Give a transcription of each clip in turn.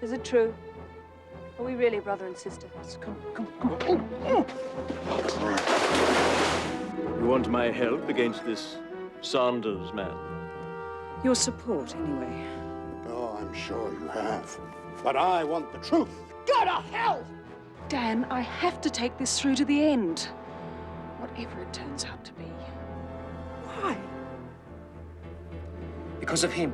Is it true? Are we really brother and sister? Come. You want my help against this Saunders man? Your support, anyway. Oh, I'm sure you have. But I want the truth. Go to hell! Dan, I have to take this through to the end. Whatever it turns out to be. Why? Because of him.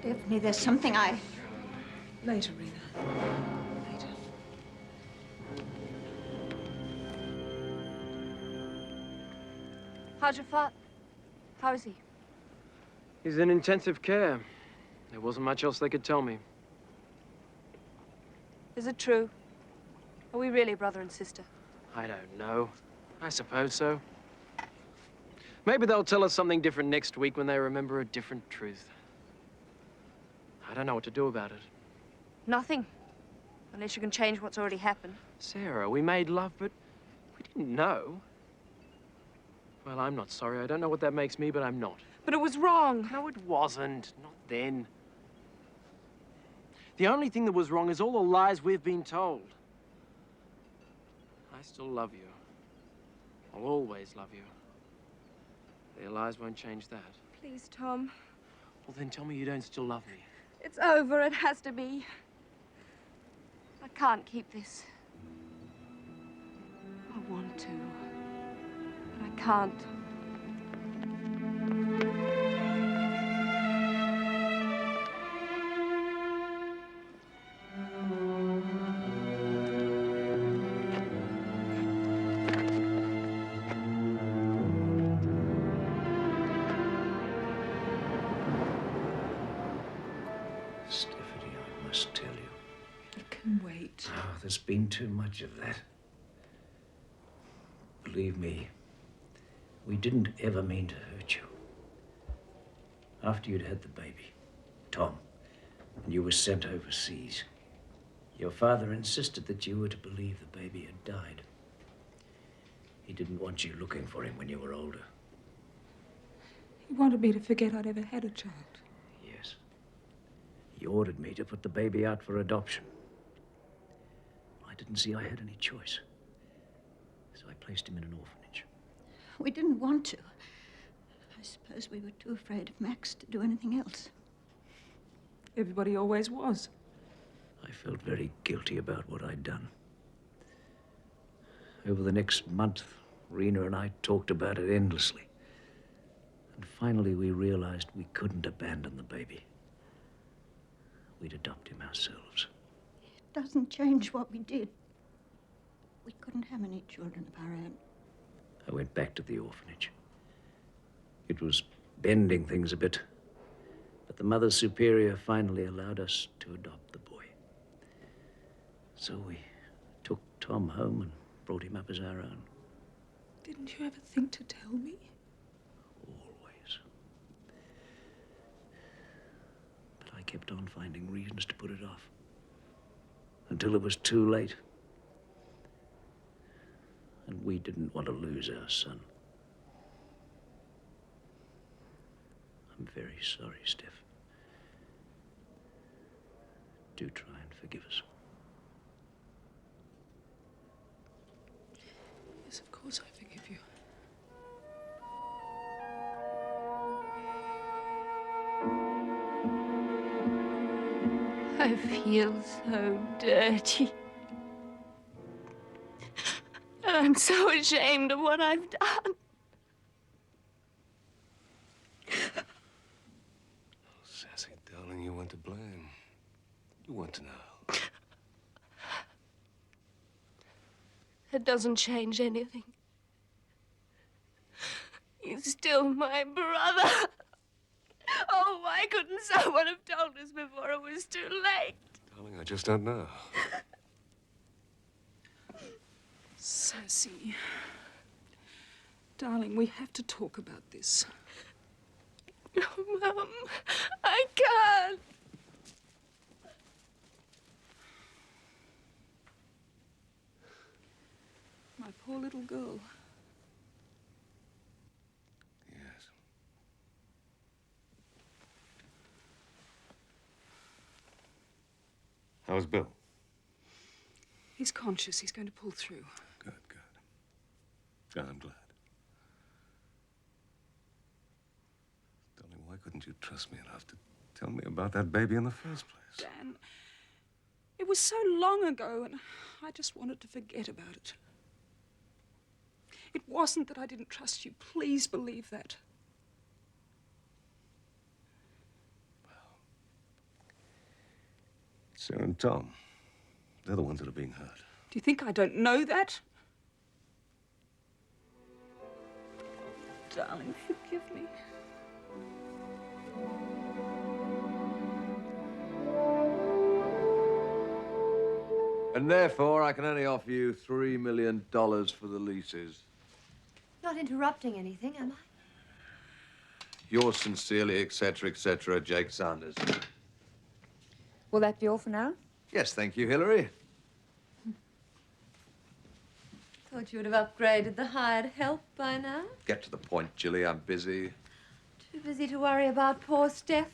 Definitely, there's something Later, Rena. Later. How's your father? How is he? He's in intensive care. There wasn't much else they could tell me. Is it true? Are we really brother and sister? I don't know. I suppose so. Maybe they'll tell us something different next week when they remember a different truth. I don't know what to do about it. Nothing. Unless you can change what's already happened. Sarah, we made love, but we didn't know. Well, I'm not sorry. I don't know what that makes me, but I'm not. But it was wrong. No, it wasn't. Not then. The only thing that was wrong is all the lies we've been told. I still love you. I'll always love you. Their lies won't change that. Please, Tom. Well, then tell me you don't still love me. It's over. It has to be. I can't keep this. I want to. But I can't. Stephanie, I must tell you. It can wait. Oh, there's been too much of that. Believe me, we didn't ever mean to hurt you. After you'd had the baby, Tom, and you were sent overseas, your father insisted that you were to believe the baby had died. He didn't want you looking for him when you were older. He wanted me to forget I'd ever had a child. Yes. He ordered me to put the baby out for adoption. I didn't see I had any choice. So I placed him in an orphanage. We didn't want to. I suppose we were too afraid of Max to do anything else. Everybody always was. I felt very guilty about what I'd done. Over the next month, Rena and I talked about it endlessly. And finally, we realized we couldn't abandon the baby. We'd adopt him ourselves. It doesn't change what we did. We couldn't have any children of our own. I went back to the orphanage. It was bending things a bit, But the Mother Superior finally allowed us to adopt the boy. So we took Tom home and brought him up as our own. Didn't you ever think to tell me? Always. But I kept on finding reasons to put it off. Until it was too late. And we didn't want to lose our son. I'm very sorry, Steph. Do try and forgive us. Yes, of course I forgive you. I feel so dirty. And I'm so ashamed of what I've done. Sassy, darling, you weren't to blame. You weren't to know. It doesn't change anything. He's still my brother. Oh, why couldn't someone have told us before it was too late? Darling, I just don't know. Sassy. Darling, we have to talk about this. Oh, Mum, I can't. My poor little girl. Yes. How's Bill? He's conscious. He's going to pull through. Good, good. God, I'm glad. Darling, why couldn't you trust me enough to tell me about that baby in the first place? Dan, it was so long ago, and I just wanted to forget about it. It wasn't that I didn't trust you. Please believe that. Sarah and Tom, they're the ones that are being hurt. Do you think I don't know that? Darling, forgive me. And therefore, I can only offer you $3 million for the leases. Not interrupting anything, am I? Yours sincerely, etc., Jake Sanders. Will that be all for now? Yes, thank you, Hillary. Thought you would have upgraded the hired help by now. Get to the point, Jilly. I'm busy. Too busy to worry about poor Steph.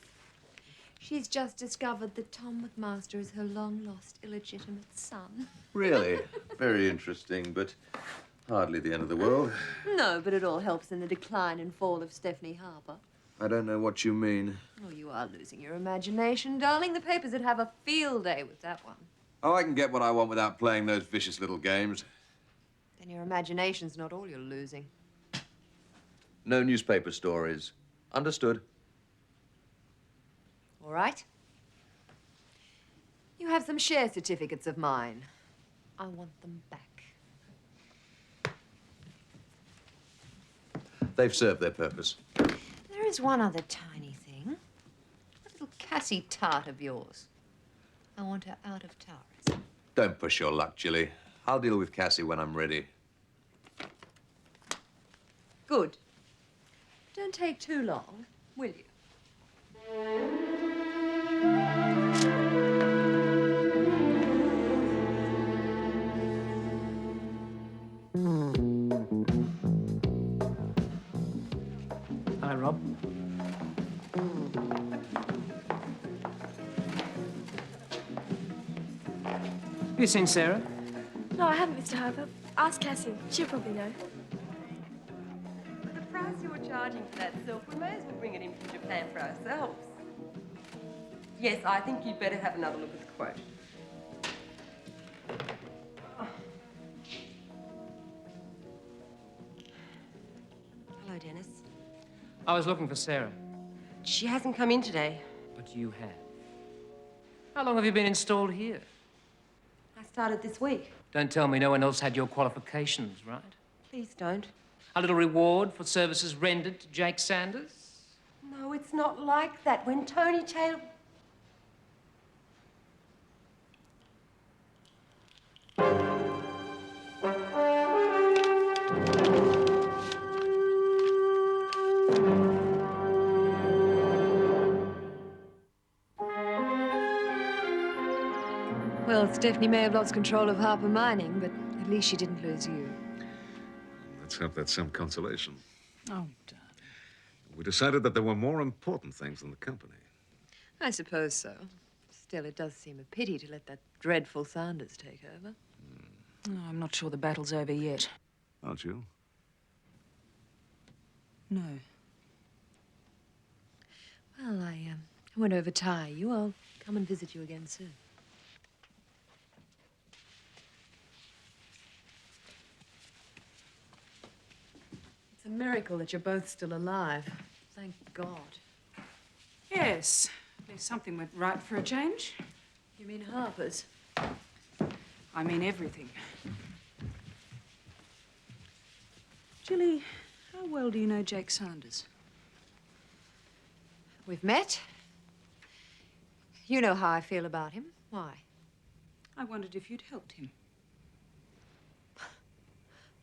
She's just discovered that Tom McMaster is her long-lost illegitimate son. Really? Very interesting, but hardly the end of the world. No, but it all helps in the decline and fall of Stephanie Harper. I don't know what you mean. Oh, you are losing your imagination, darling. The papers would have a field day with that one. Oh, I can get what I want without playing those vicious little games. Then your imagination's not all you're losing. No newspaper stories. Understood. All right. You have some share certificates of mine. I want them back. They've served their purpose. There is one other tiny thing. That little Cassie tart of yours. I want her out of Towers. Don't push your luck, Jilly. I'll deal with Cassie when I'm ready. Good. Don't take too long, will you? Hi, Rob. Have you seen Sarah? No, I haven't, Mr. Harper. Ask Cassie. She'll probably know. For the price you're charging for that silk, we may as well bring it in from Japan for ourselves. Yes, I think you'd better have another look at the quote. Hello, Dennis. I was looking for Sarah. She hasn't come in today. But you have. How long have you been installed here? I started this week. Don't tell me no one else had your qualifications, right? Please don't. A little reward for services rendered to Jake Sanders? No, it's not like that. When Tony Taylor... Well, Stephanie may have lost control of Harper Mining, but at least she didn't lose you. Let's hope that's some consolation. Oh, We decided that there were more important things than the company. I suppose so. Still, it does seem a pity to let that dreadful Sanders take over. oh, I'm not sure the battle's over yet. Aren't you? No. Well, I won't overtire you. I'll come and visit you again soon. It's a miracle that you're both still alive. Thank God. Yes. At least something went right for a change. You mean Harper's? I mean everything. Jilly, how well do you know Jake Sanders? We've met. You know how I feel about him. Why? I wondered if you'd helped him.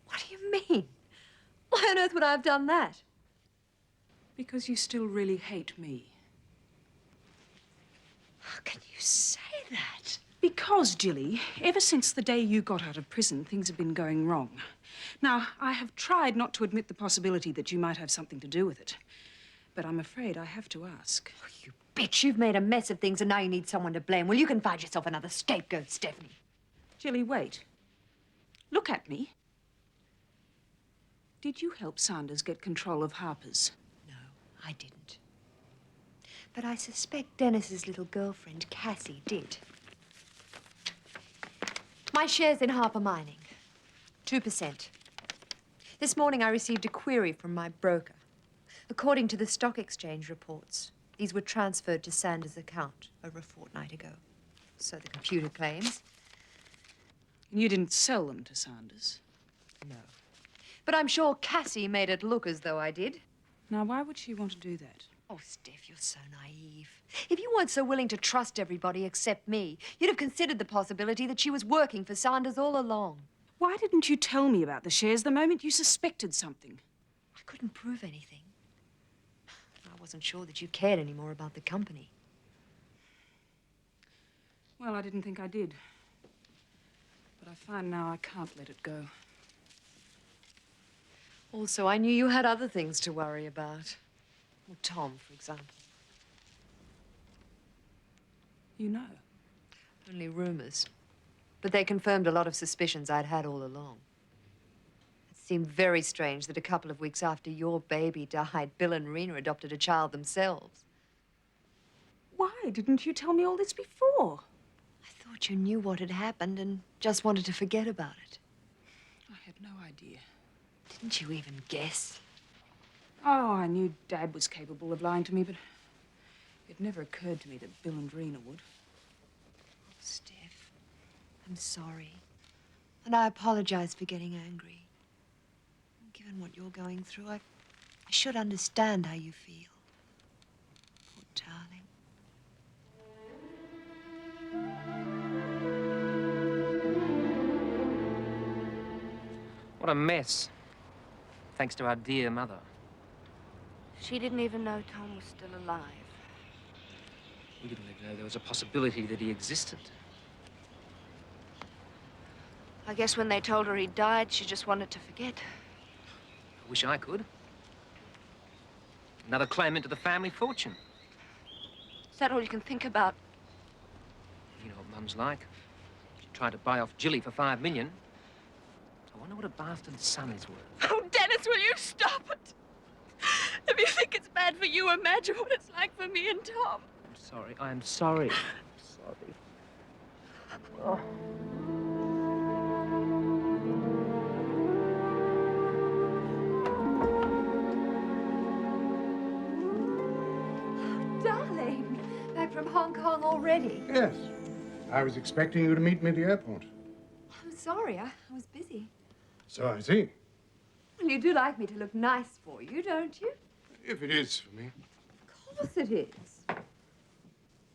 What do you mean? Why on earth would I have done that? Because you still really hate me. How can you say that? Because, Jilly, ever since the day you got out of prison, things have been going wrong. Now, I have tried not to admit the possibility that you might have something to do with it. But I'm afraid I have to ask. Oh, you bitch, you've made a mess of things and now you need someone to blame. Well, you can find yourself another scapegoat, Stephanie. Jilly, wait. Look at me. Did you help Sanders get control of Harper's? No, I didn't. But I suspect Dennis's little girlfriend, Cassie, did. My shares in Harper Mining, 2%. This morning I received a query from my broker. According to the stock exchange reports, these were transferred to Sanders' account over a fortnight ago. So the computer claims. And you didn't sell them to Sanders? No. But I'm sure Cassie made it look as though I did. Now, why would she want to do that? Oh, Steph, you're so naive. If you weren't so willing to trust everybody except me, you'd have considered the possibility that she was working for Sanders all along. Why didn't you tell me about the shares the moment you suspected something? I couldn't prove anything. I wasn't sure that you cared any more about the company. Well, I didn't think I did. But I find now I can't let it go. Also, I knew you had other things to worry about. Well, Tom, for example. You know? Only rumors. But they confirmed a lot of suspicions I'd had all along. It seemed very strange that a couple of weeks after your baby died, Bill and Rena adopted a child themselves. Why didn't you tell me all this before? I thought you knew what had happened and just wanted to forget about it. I had no idea. Didn't you even guess? Oh, I knew Dad was capable of lying to me, but it never occurred to me that Bill and Rena would. Oh, Steph, I'm sorry. And I apologize for getting angry. Given what you're going through, I should understand how you feel. Poor darling. What a mess. Thanks to our dear mother. She didn't even know Tom was still alive. We didn't even know there was a possibility that he existed. I guess when they told her he died, she just wanted to forget. I wish I could. Another claimant to the family fortune. Is that all you can think about? You know what Mum's like. She tried to buy off Jilly for $5 million. I wonder what a bastard's son is worth. Oh, Dennis, will you stop it? If you think it's bad for you, imagine what it's like for me and Tom. I'm sorry. I'm sorry. I'm sorry. Oh. Darling, back from Hong Kong already? Yes. I was expecting you to meet me at the airport. I'm sorry, I was busy. So I see. Well, you do like me to look nice for you, don't you? If it is for me. course it is.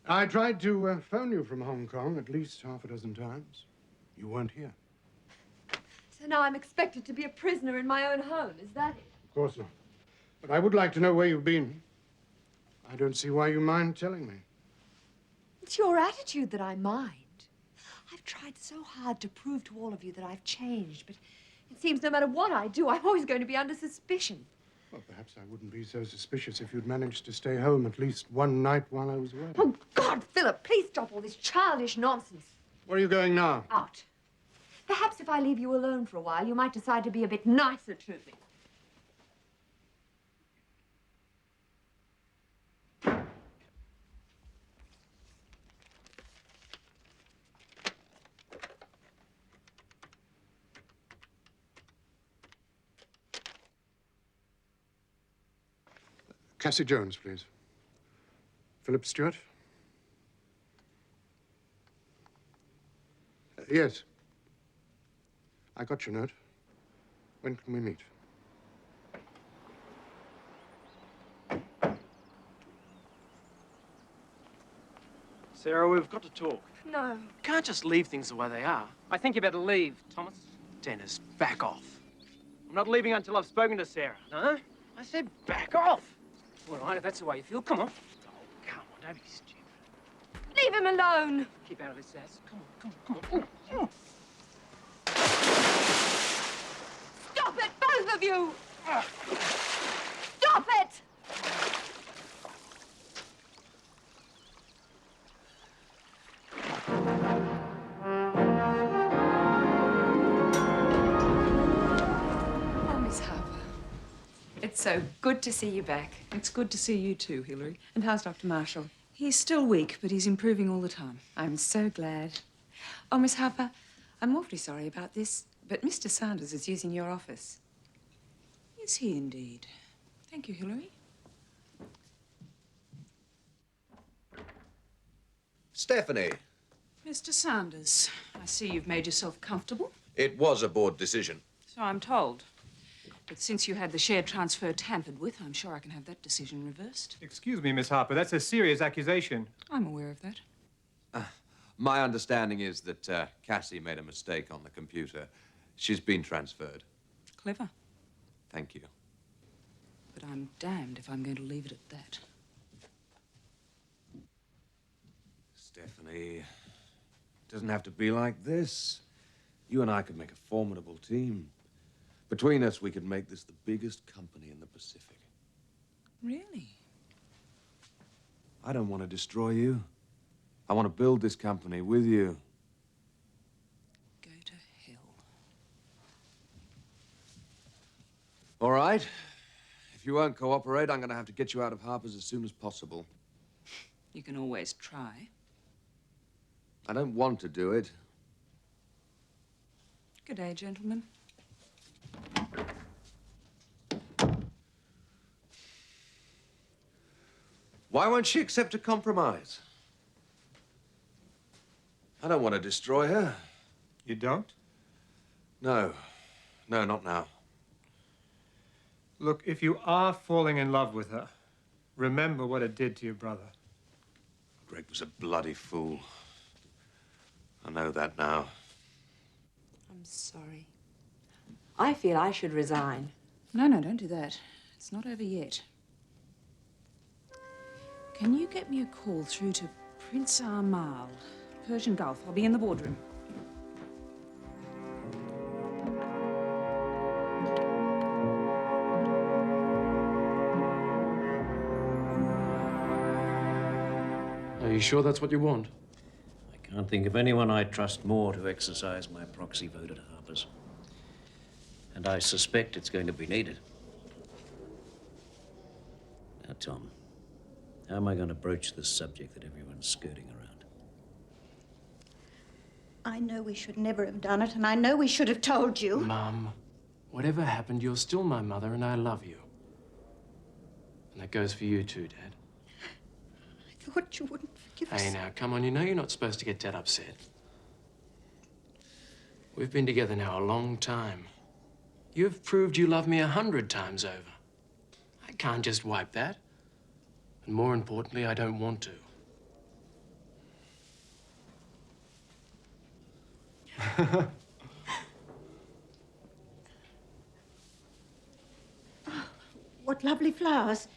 I tried to phone you from Hong Kong at least half a dozen times. You weren't here. So now I'm expected to be a prisoner in my own home, is that it? Of course not. But I would like to know where you've been. I don't see why you mind telling me. It's your attitude that I mind. I've tried so hard to prove to all of you that I've changed, but it seems no matter what I do, I'm always going to be under suspicion. Well, perhaps I wouldn't be so suspicious if you'd managed to stay home at least one night while I was away. Oh, God, Philip, please stop all this childish nonsense. Where are you going now? Out. Perhaps if I leave you alone for a while, you might decide to be a bit nicer to me. Cassie Jones, please. Philip Stewart? Yes. I got your note. When can we meet? Sarah, we've got to talk. No. You can't just leave things the way they are. I think you better leave, Thomas. Dennis, back off. I'm not leaving until I've spoken to Sarah. No? I said back off. All right, if that's the way you feel, come on. Oh, come on, don't be stupid. Leave him alone. Keep out of this house. Come on, come on, come on. Stop it, both of you! Stop it! Oh, Miss Harper. It's so good to see you back. It's good to see you too, Hilary. And how's Dr. Marshall? He's still weak, but he's improving all the time. I'm so glad. Oh, Miss Harper, I'm awfully sorry about this, but Mr. Sanders is using your office. Is he indeed? Thank you, Hilary. Stephanie, Mr. Sanders, I see you've made yourself comfortable. it was a board decision. So I'm told. But since you had the share transfer tampered with, I'm sure I can have that decision reversed. Excuse me, Miss Harper, that's a serious accusation. I'm aware of that. My understanding is that Cassie made a mistake on the computer. She's been transferred. Clever. Thank you. But I'm damned if I'm going to leave it at that. Stephanie, it doesn't have to be like this. You and I could make a formidable team. Between us, we could make this the biggest company in the Pacific. Really? I don't want to destroy you. I want to build this company with you. Go to hell. All right. If you won't cooperate, I'm going to have to get you out of Harper's as soon as possible. You can always try. I don't want to do it. Good day, gentlemen. Why won't she accept a compromise? I don't want to destroy her. You don't? No. No, not now. Look, if you are falling in love with her, remember what it did to your brother. Greg was a bloody fool. I know that now. I'm sorry. I feel I should resign. No, don't do that. It's not over yet. Can you get me a call through to Prince Armal, Persian Gulf? I'll be in the boardroom. Are you sure that's what you want? I can't think of anyone I trust more to exercise my proxy vote at Harper's. And I suspect it's going to be needed. Now, Tom, how am I going to broach this subject that everyone's skirting around? I know we should never have done it, and I know we should have told you. Mum, whatever happened, you're still my mother, and I love you. And that goes for you too, Dad. I thought you wouldn't forgive us. Hey, now, come on, you know you're not supposed to get Dad upset. We've been together now a long time. You've proved you love me 100 times over. I can't just wipe that. And more importantly, I don't want to. What lovely flowers.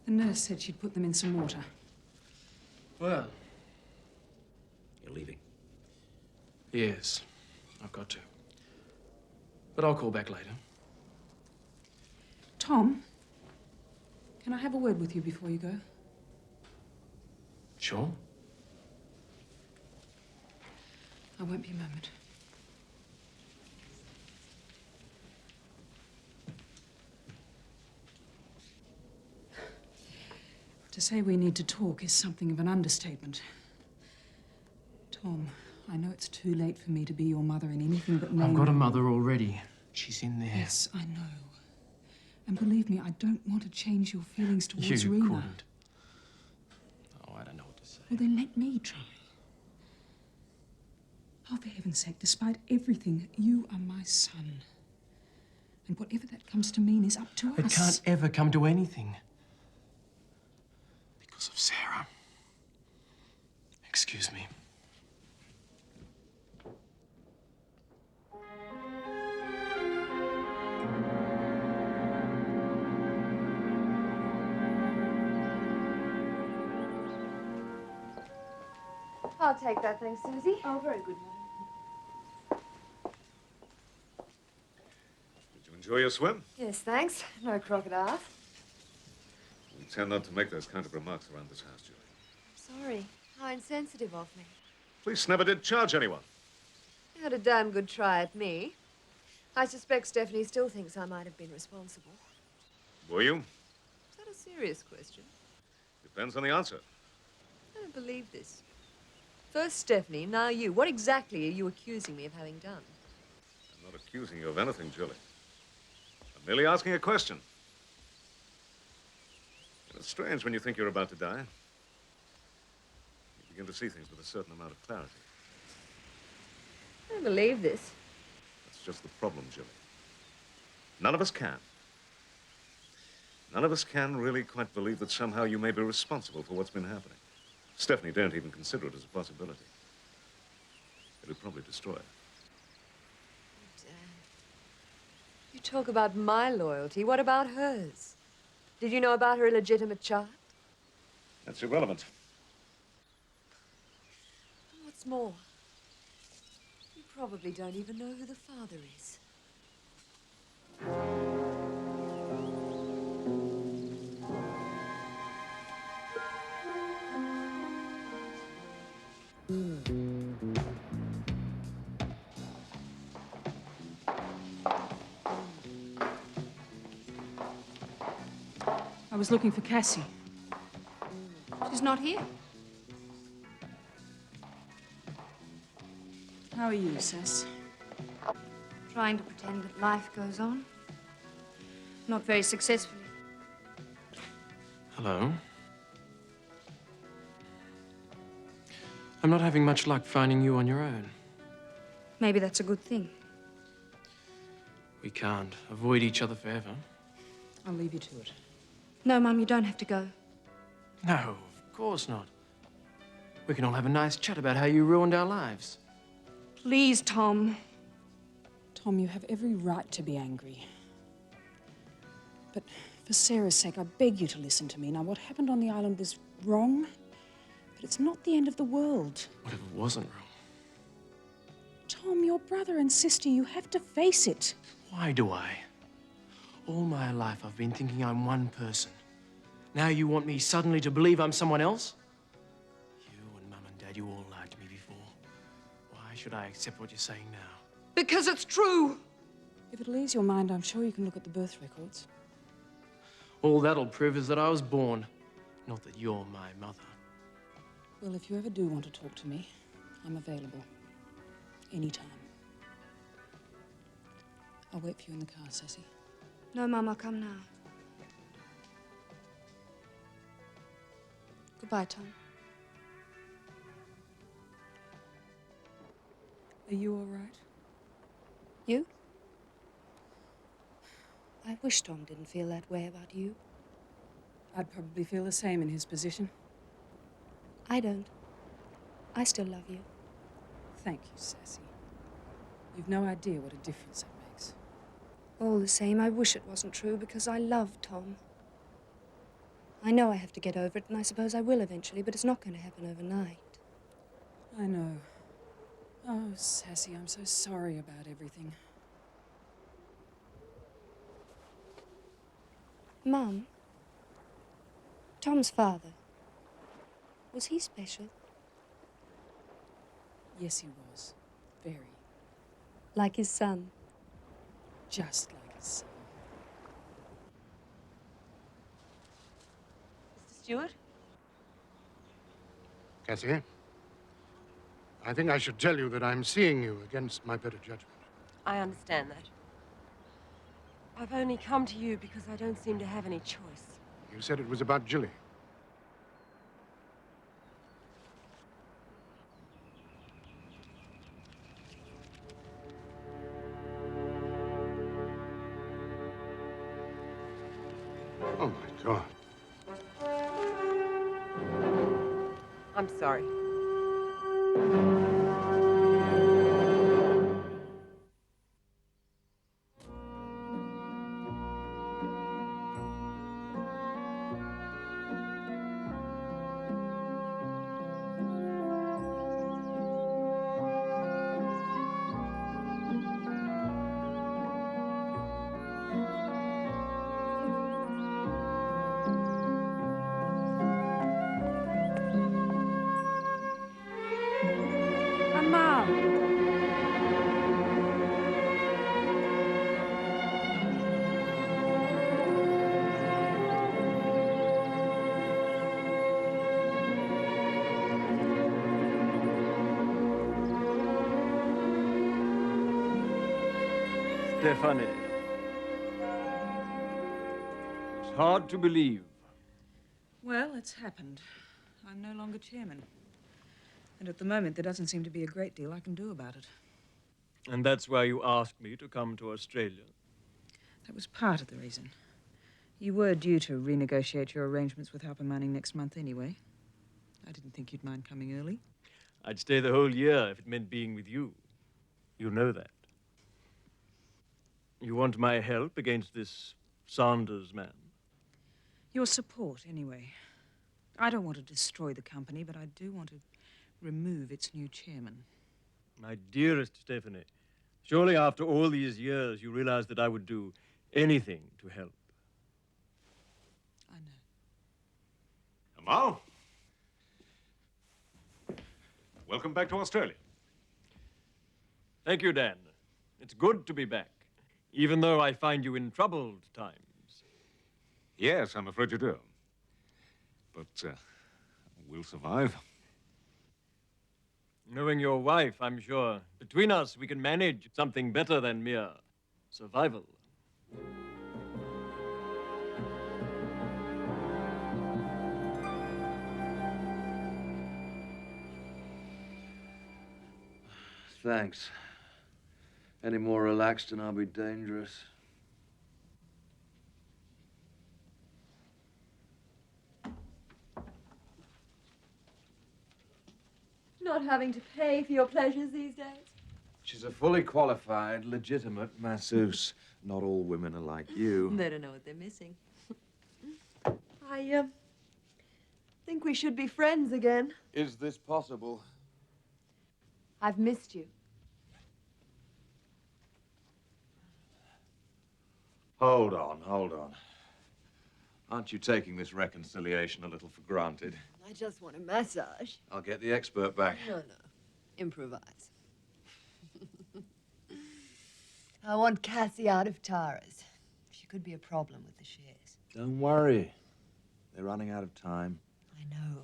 The nurse said she'd put them in some water. Well, You're leaving. yes, I've got to. But I'll call back later. Tom, can I have a word with you before you go? Sure. I won't be a moment. To say we need to talk is something of an understatement. Tom, I know it's too late for me to be your mother in anything but name. I've got a mother already. She's in there. Yes, I know. And believe me, I don't want to change your feelings towards You Rena. couldn't. Oh, I don't know what to say. Well, then let me try. Oh, for heaven's sake, despite everything, you are my son. And whatever that comes to mean is up to us. It can't ever come to anything. Because of Sarah. Excuse me. I'll take that, thanks, Susie. Oh, very good, Mother. Did you enjoy your swim? Yes, thanks. No crocodiles. You tend not to make those kind of remarks around this house, Julie. Sorry. How insensitive of me. Police never did charge anyone. You had a damn good try at me. I suspect Stephanie still thinks I might have been responsible. Were you? Is that a serious question? Depends on the answer. I don't believe this. First Stephanie, now you. What exactly are you accusing me of having done? I'm not accusing you of anything, Julie. I'm merely asking a question. It's strange when you think you're about to die. You begin to see things with a certain amount of clarity. I don't believe this. That's just the problem, Julie. None of us can. None of us can really quite believe that somehow you may be responsible for what's been happening. Stephanie don't even consider it as a possibility. It would probably destroy her. You talk about my loyalty. What about hers? Did you know about her illegitimate child? That's irrelevant. And what's more, you probably don't even know who the father is. I was looking for Cassie. She's not here. How are you, Sass? Trying to pretend that life goes on. Not very successfully. Hello. I'm not having much luck finding you on your own. Maybe that's a good thing. We can't avoid each other forever. I'll leave you to it. No, Mum, you don't have to go. No, of course not. We can all have a nice chat about how you ruined our lives. Please, Tom. Tom, you have every right to be angry. But for Sarah's sake, I beg you to listen to me. Now, what happened on the island was wrong, but it's not the end of the world. What if it wasn't wrong? Tom, your brother and sister, you have to face it. Why do I? All my life I've been thinking I'm one person. Now you want me suddenly to believe I'm someone else? You and Mum and Dad, you all lied to me before. Why should I accept what you're saying now? Because it's true. If it'll ease your mind, I'm sure you can look at the birth records. All that'll prove is that I was born, not that you're my mother. Well, if you ever do want to talk to me, I'm available. Anytime. I'll wait for you in the car, Sassy. No, Mum, I'll come now. Goodbye, Tom. Are you all right? You? I wish Tom didn't feel that way about you. I'd probably feel the same in his position. I don't. I still love you. Thank you, Sassy. You've no idea what a difference that makes. All the same, I wish it wasn't true because I love Tom. I know I have to get over it, and I suppose I will eventually, but it's not going to happen overnight. I know. Oh, Sassy, I'm so sorry about everything. Mum, Tom's father, was he special? Yes, he was. Very. Like his son? Just like his son. Mr. Stewart? Cassie, I think I should tell you that I'm seeing you against my better judgment. I understand that. I've only come to you because I don't seem to have any choice. You said it was about Jilly. Oh, my God. I'm sorry. Stephanie. It's hard to believe. Well, it's happened. I'm no longer chairman. And at the moment, there doesn't seem to be a great deal I can do about it. And that's why you asked me to come to Australia. That was part of the reason. You were due to renegotiate your arrangements with Harper Mining next month anyway. I didn't think you'd mind coming early. I'd stay the whole year if it meant being with you. You know that. You want my help against this Sanders man? Your support, anyway. I don't want to destroy the company, but I do want to remove its new chairman. My dearest Stephanie, surely after all these years you realize that I would do anything to help. I know. Amal? Welcome back to Australia. Thank you, Dan. It's good to be back, even though I find you in troubled times. Yes, I'm afraid you do. But we'll survive. Knowing your wife, I'm sure, between us, we can manage something better than mere survival. Thanks. Any more relaxed and I'll be dangerous. Not having to pay for your pleasures these days? She's a fully qualified, legitimate masseuse. Not all women are like you. They don't know what they're missing. I think we should be friends again. Is this possible? I've missed you. Hold on, hold on. Aren't you taking this reconciliation a little for granted? I just want a massage. I'll get the expert back. No. Improvise. I want Cassie out of Tara's. She could be a problem with the shares. Don't worry. They're running out of time. I know.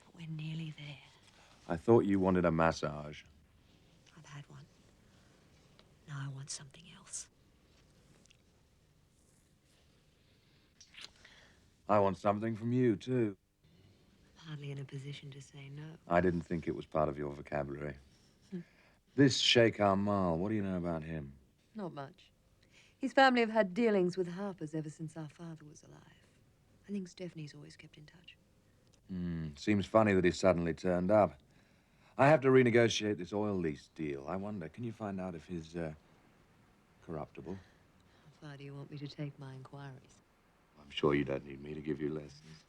But we're nearly there. I thought you wanted a massage. I've had one. Now I want something else. I want something from you, too. Hardly in a position to say no. I didn't think it was part of your vocabulary. This Sheikh Amal, what do you know about him? Not much. His family have had dealings with Harpers ever since our father was alive. I think Stephanie's always kept in touch. Seems funny that he suddenly turned up. I have to renegotiate this oil lease deal. I wonder, can you find out if he's corruptible? How far do you want me to take my inquiries? I'm sure you don't need me to give you lessons.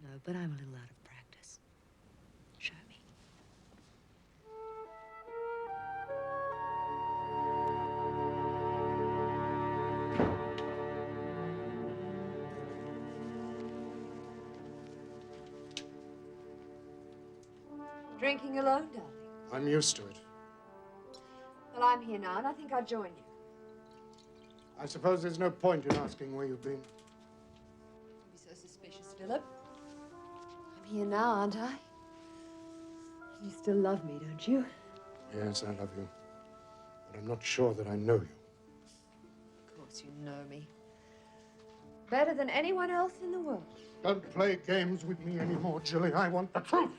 No, but I'm a little out of practice. Show me. Drinking alone, darling? I'm used to it. Well, I'm here now, and I think I'll join you. I suppose there's no point in asking where you've been. Don't be so suspicious, Philip. I'm here now, aren't I? You still love me, don't you? Yes, I love you. But I'm not sure that I know you. Of course you know me. Better than anyone else in the world. Don't play games with me anymore, Jilly. I want the truth.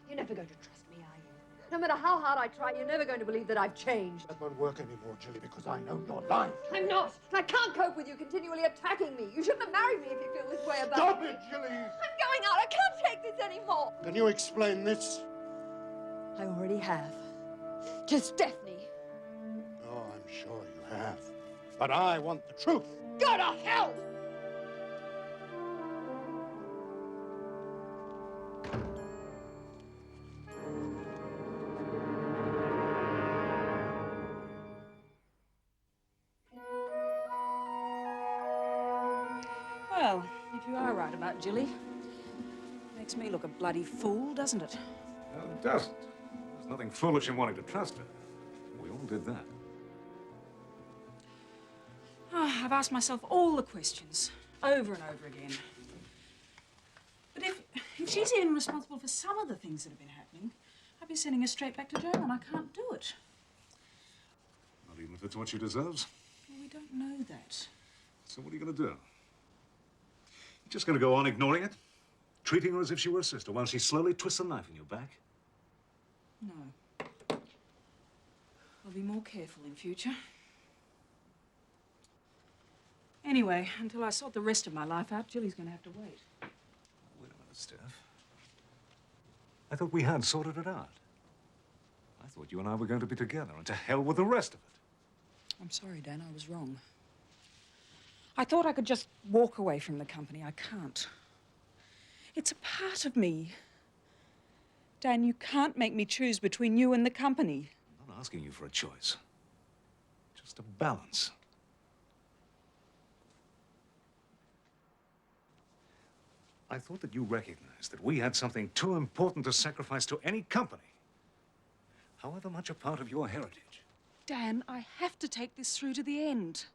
You're never going to trust me, are you? No matter how hard I try, you're never going to believe that I've changed. That won't work anymore, Jilly, because I know you're lying. I'm not. I can't cope with you continually attacking me. You shouldn't have married me if you feel this way about Stop me. it, Jilly! I'm going out. I can't take this anymore. Can you explain this? I already have. To Stephanie. Oh, I'm sure you have. But I want the truth. Go to hell! Well, if you are right about Jilly, makes me look a bloody fool, doesn't it? No, it doesn't. There's nothing foolish in wanting to trust her. We all did that. Oh, I've asked myself all the questions, over and over again. But if she's even responsible for some of the things that have been happening, I'd be sending her straight back to jail, and I can't do it. Not even if it's what she deserves. Well, we don't know that. So what are you going to do? You're just going to go on ignoring it? Treating her as if she were a sister while she slowly twists a knife in your back? No. I'll be more careful in future. Anyway, until I sort the rest of my life out, Jilly's going to have to wait. Wait a minute, Steph. I thought we had sorted it out. I thought you and I were going to be together, and to hell with the rest of it. I'm sorry, Dan, I was wrong. I thought I could just walk away from the company. I can't. It's a part of me. Dan, you can't make me choose between you and the company. I'm not asking you for a choice. Just a balance. I thought that you recognized that we had something too important to sacrifice to any company, however much a part of your heritage. Dan, I have to take this through to the end.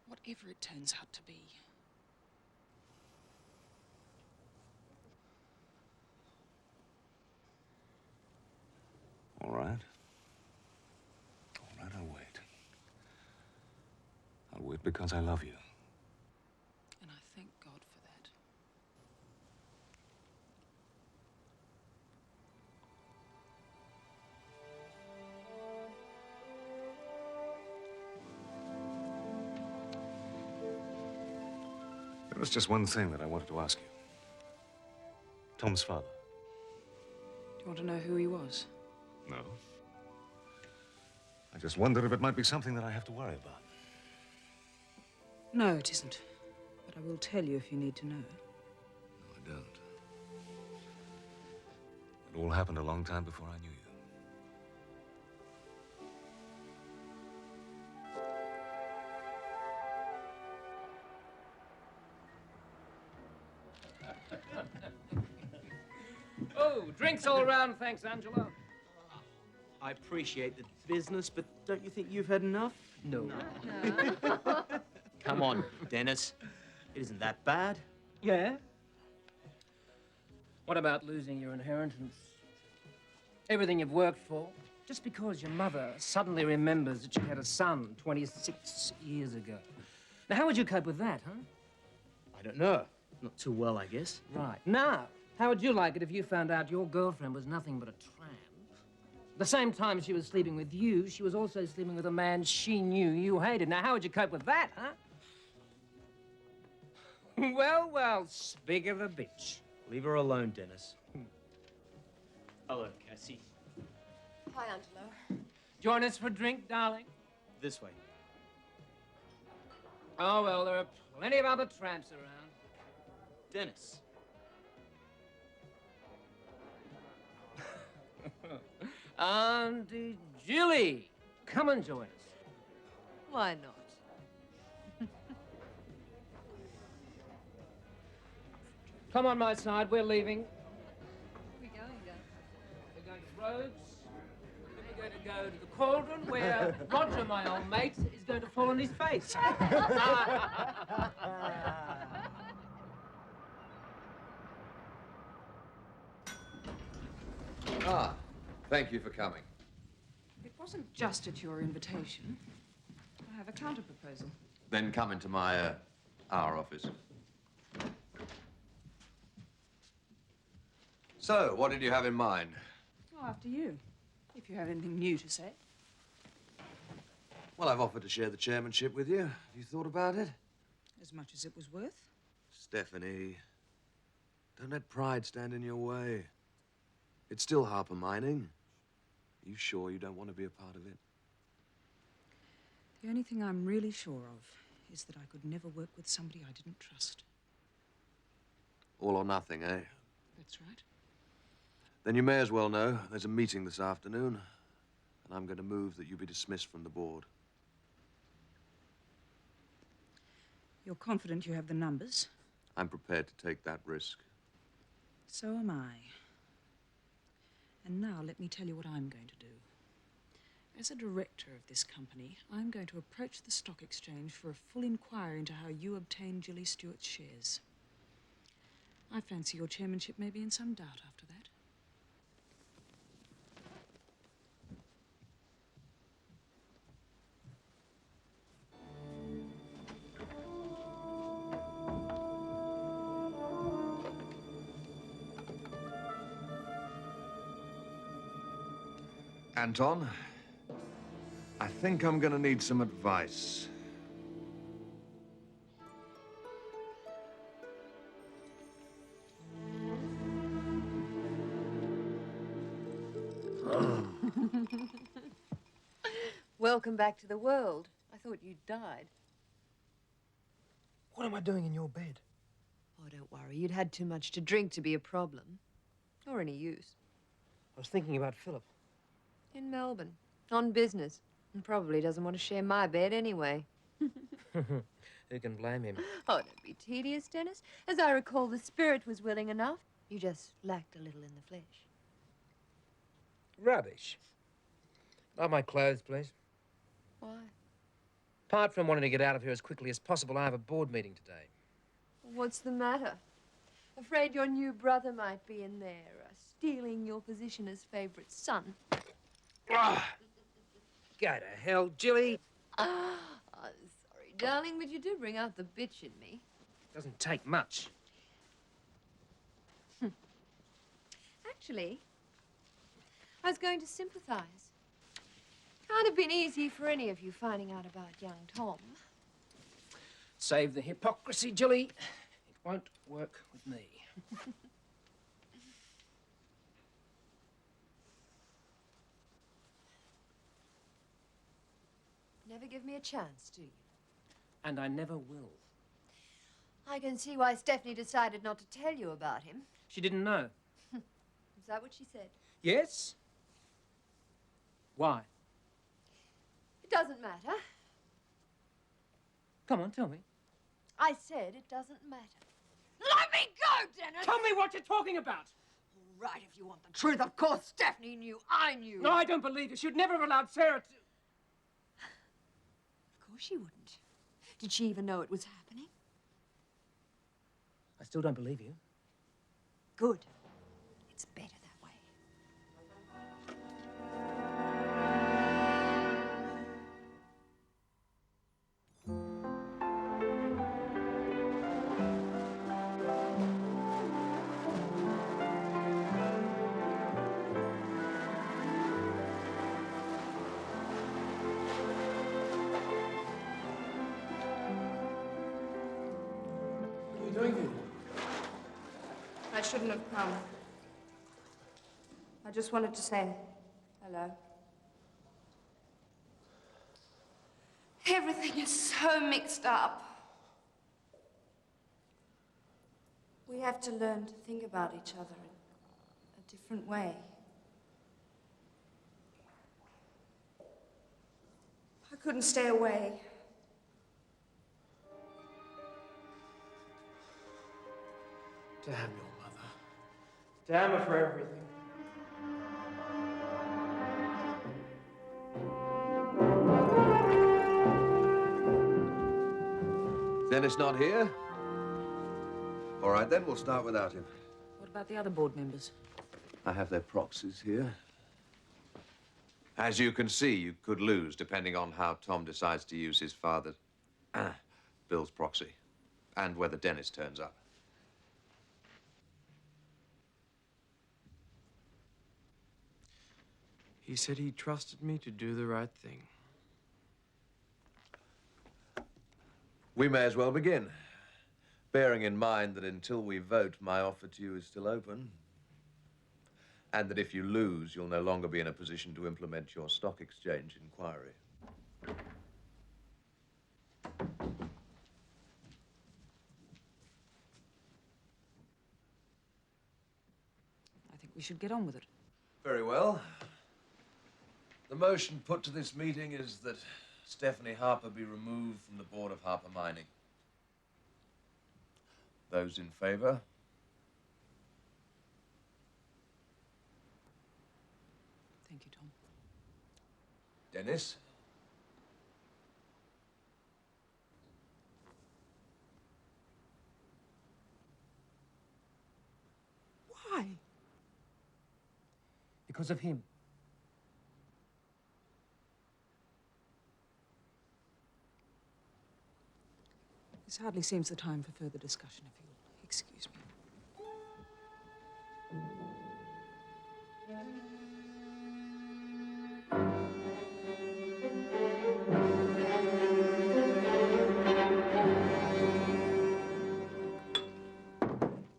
Whatever it turns out to be. All right. All right, I'll wait. I'll wait because I love you. And I thank God for that. There was just one thing that I wanted to ask you. Tom's father. Do you want to know who he was? No. I just wondered if it might be something that I have to worry about. No, it isn't. But I will tell you if you need to know. No, I don't. It all happened a long time before I knew you. Oh, drinks all round, thanks, Angela. I appreciate the business, but don't you think you've had enough? No. Come on, Dennis. It isn't that bad. Yeah? What about losing your inheritance? Everything you've worked for, just because your mother suddenly remembers that she had a son 26 years ago. Now, how would you cope with that, huh? I don't know. Not too well, I guess. Right. Now, how would you like it if you found out your girlfriend was nothing but a tramp? At the same time she was sleeping with you, she was also sleeping with a man she knew you hated. Now, how would you cope with that, huh? Well, well, speak of the bitch. Leave her alone, Dennis. Hello, Cassie. Hi, Angelo. Join us for a drink, darling? This way. Oh, well, there are plenty of other tramps around. Dennis. Auntie Julie, come and join us. Why not? Come on my side, we're leaving. Where are we going, Dad? We're going to Rhodes. Then we're going to go to the Cauldron, where Roger, my old mate, is going to fall on his face. Ah, thank you for coming. It wasn't just at your invitation. I have a counter-proposal. Then come into my, our office. So, what did you have in mind? Oh, after you, if you have anything new to say. Well, I've offered to share the chairmanship with you. Have you thought about it? As much as it was worth. Stephanie, don't let pride stand in your way. It's still Harper Mining. Are you sure you don't want to be a part of it? The only thing I'm really sure of is that I could never work with somebody I didn't trust. All or nothing, eh? That's right. Then you may as well know there's a meeting this afternoon, and I'm going to move that you be dismissed from the board. You're confident you have the numbers? I'm prepared to take that risk. So am I. And now let me tell you what I'm going to do. As a director of this company, I'm going to approach the stock exchange for a full inquiry into how you obtained Julie Stewart's shares. I fancy your chairmanship may be in some doubt after that. Anton, I think I'm going to need some advice. Welcome back to the world. I thought you'd died. What am I doing in your bed? Oh, don't worry. You'd had too much to drink to be a problem. Or any use. I was thinking about Philip. In Melbourne. On business. And probably doesn't want to share my bed anyway. Who can blame him? Oh, don't be tedious, Dennis. As I recall, the spirit was willing enough. You just lacked a little in the flesh. Rubbish. Buy my clothes, please. Why? Apart from wanting to get out of here as quickly as possible, I have a board meeting today. What's the matter? Afraid your new brother might be in there, stealing your position as favorite son. Ah! Go to hell, Julie. Oh, sorry, darling, but you do bring out the bitch in me. Doesn't take much. Actually, I was going to sympathize. Can't have been easy for any of you finding out about young Tom. Save the hypocrisy, Julie. It won't work with me. Never give me a chance, do you? And I never will. I can see why Stephanie decided not to tell you about him. She didn't know. Is that what she said? Yes? Why? It doesn't matter. Come on, tell me. I said it doesn't matter. Let me go, Dennis! Tell me what you're talking about! All right, if you want the truth. Of course, Stephanie knew. I knew. No, I don't believe you. She'd never have allowed Sarah to... Of course she wouldn't. Did she even know it was happening? I still don't believe you. Good. It's better that way. I shouldn't have come. I just wanted to say hello. Everything is so mixed up. We have to learn to think about each other in a different way. I couldn't stay away. Damn your mother. Damn her for everything. Dennis not here? All right, then, we'll start without him. What about the other board members? I have their proxies here. As you can see, you could lose, depending on how Tom decides to use his father, Bill's proxy, and whether Dennis turns up. He said he trusted me to do the right thing. We may as well begin, bearing in mind that until we vote, my offer to you is still open, and that if you lose, you'll no longer be in a position to implement your stock exchange inquiry. I think we should get on with it. Very well. The motion put to this meeting is that Stephanie Harper be removed from the board of Harper Mining. Those in favor? Thank you, Tom. Dennis? Why? Because of him. This hardly seems the time for further discussion, if you'll excuse me.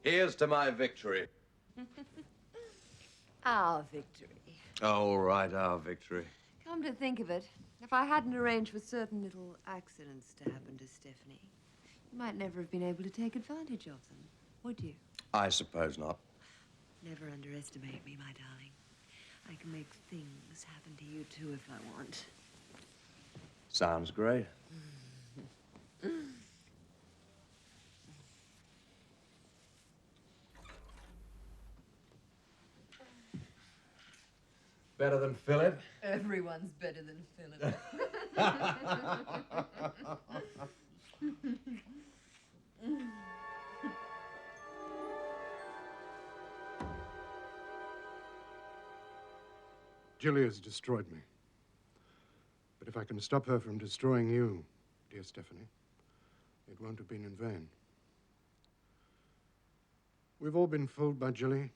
Here's to my victory. Our victory. All right, our victory. Come to think of it, if I hadn't arranged for certain little accidents to happen to Stephanie, you might never have been able to take advantage of them, would you? I suppose not. Never underestimate me, my darling. I can make things happen to you, too, if I want. Sounds great. Better than Philip? Everyone's better than Philip. Julia's destroyed me. But if I can stop her from destroying you, dear Stephanie, it won't have been in vain. We've all been fooled by Julie.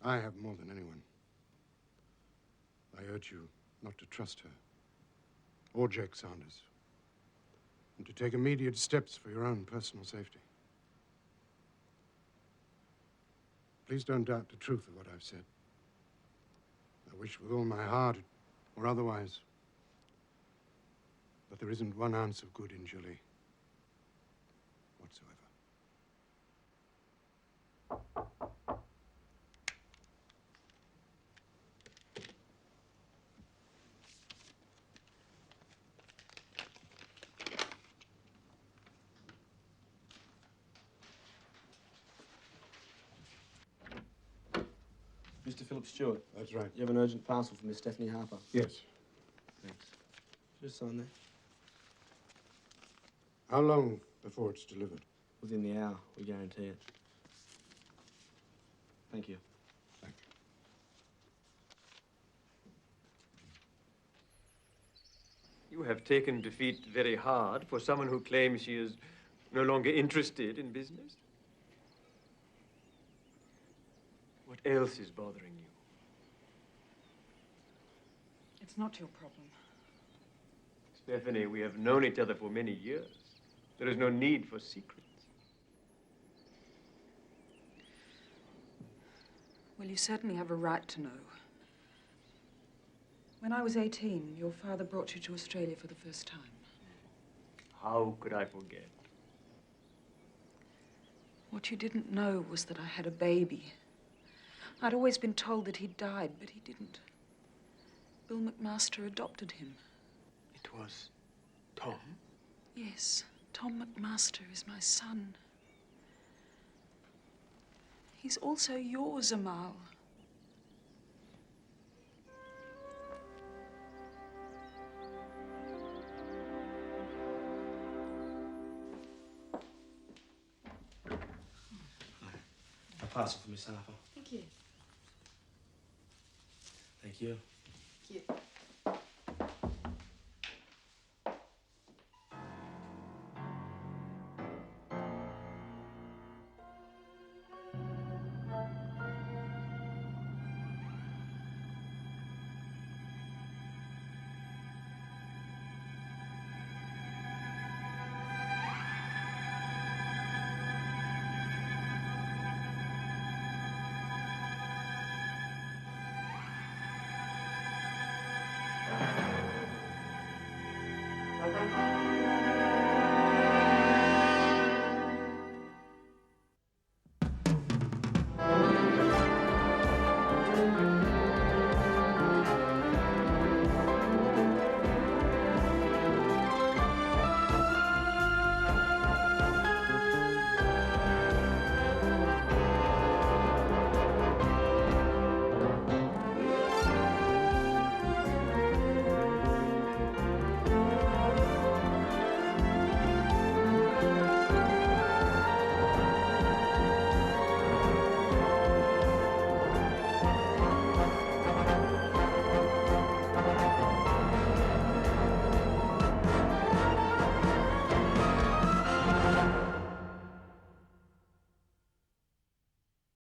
I have more than anyone. I urge you not to trust her, or Jake Sanders, and to take immediate steps for your own personal safety. Please don't doubt the truth of what I've said. I wish with all my heart, or otherwise, but there isn't one ounce of good in Julie whatsoever. Mr. Philip Stewart. That's right. You have an urgent parcel for Miss Stephanie Harper. Yes. Thanks. Just sign there. How long before it's delivered? Within the hour, we guarantee it. Thank you. Thank you. You have taken defeat very hard for someone who claims she is no longer interested in business. What else is bothering you? It's not your problem. Stephanie, we have known each other for many years. There is no need for secrets. Well, you certainly have a right to know. When I was 18, your father brought you to Australia for the first time. How could I forget? What you didn't know was that I had a baby. I'd always been told that he'd died, but he didn't. Bill McMaster adopted him. It was Tom? Yes, Tom McMaster is my son. He's also yours, Amal. A parcel for Miss Harper. Thank you. Thank you. Thank you.